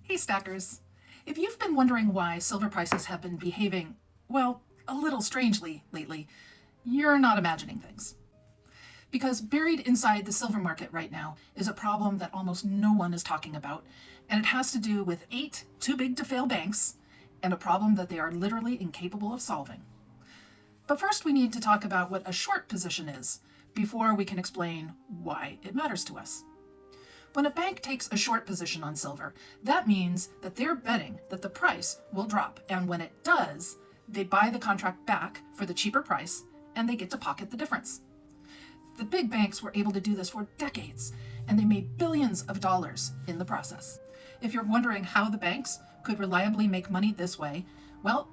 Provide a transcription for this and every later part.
Hey stackers, if you've been wondering why silver prices have been behaving, well, a little strangely lately, you're not imagining things. Because buried inside the silver market right now is a problem that almost no one is talking about, and it has to do with 8 too-big-to-fail banks and a problem that they are literally incapable of solving. But first we need to talk about what a short position is before we can explain why it matters to us. When a bank takes a short position on silver, that means that they're betting that the price will drop, and when it does, they buy the contract back for the cheaper price, and they get to pocket the difference. The big banks were able to do this for decades, and they made billions of dollars in the process. If you're wondering how the banks could reliably make money this way, well,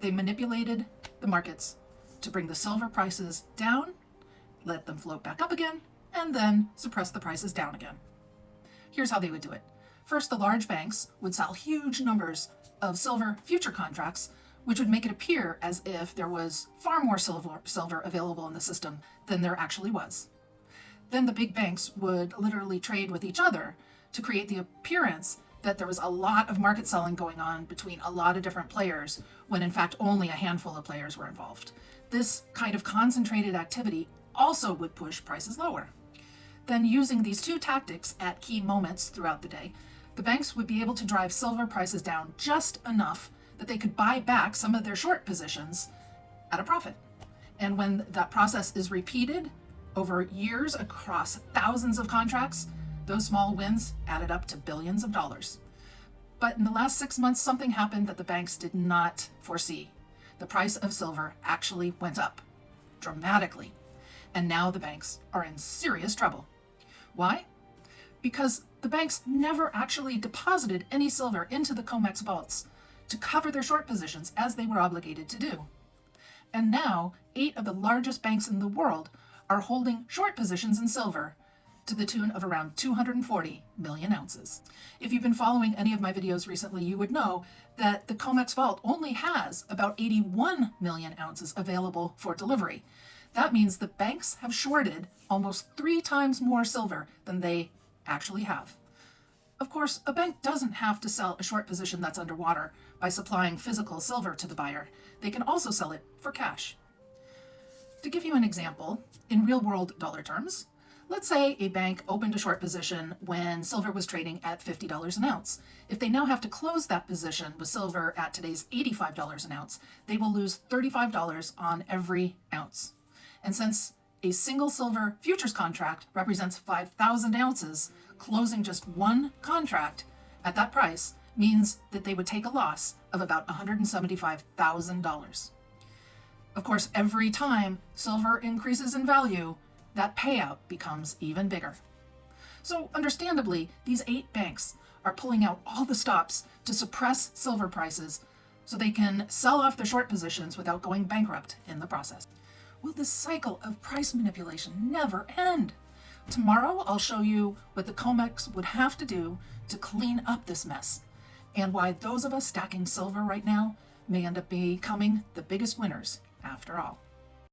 they manipulated the markets to bring the silver prices down, let them float back up again, and then suppress the prices down again. Here's how they would do it. First, the large banks would sell huge numbers of silver future contracts, which would make it appear as if there was far more silver available in the system than there actually was. Then the big banks would literally trade with each other to create the appearance that there was a lot of market selling going on between a lot of different players, when in fact only a handful of players were involved. This kind of concentrated activity also would push prices lower. Then, using these two tactics at key moments throughout the day, the banks would be able to drive silver prices down just enough that they could buy back some of their short positions at a profit. And when that process is repeated over years across thousands of contracts, those small wins added up to billions of dollars. But in the last 6 months, something happened that the banks did not foresee. The price of silver actually went up dramatically. And now the banks are in serious trouble. Why? Because the banks never actually deposited any silver into the COMEX vaults to cover their short positions as they were obligated to do. And now, 8 of the largest banks in the world are holding short positions in silver to the tune of around 240 million ounces. If you've been following any of my videos recently, you would know that the COMEX vault only has about 81 million ounces available for delivery. That means the banks have shorted almost 3 times more silver than they actually have. Of course, a bank doesn't have to sell a short position that's underwater by supplying physical silver to the buyer. They can also sell it for cash. To give you an example, in real-world dollar terms, let's say a bank opened a short position when silver was trading at $50 an ounce. If they now have to close that position with silver at today's $85 an ounce, they will lose $35 on every ounce. And since a single silver futures contract represents 5,000 ounces, closing just one contract at that price means that they would take a loss of about $175,000. Of course, every time silver increases in value, that payout becomes even bigger. So understandably, these 8 banks are pulling out all the stops to suppress silver prices so they can sell off their short positions without going bankrupt in the process. Will this cycle of price manipulation never end? Tomorrow, I'll show you what the COMEX would have to do to clean up this mess, and why those of us stacking silver right now may end up becoming the biggest winners after all.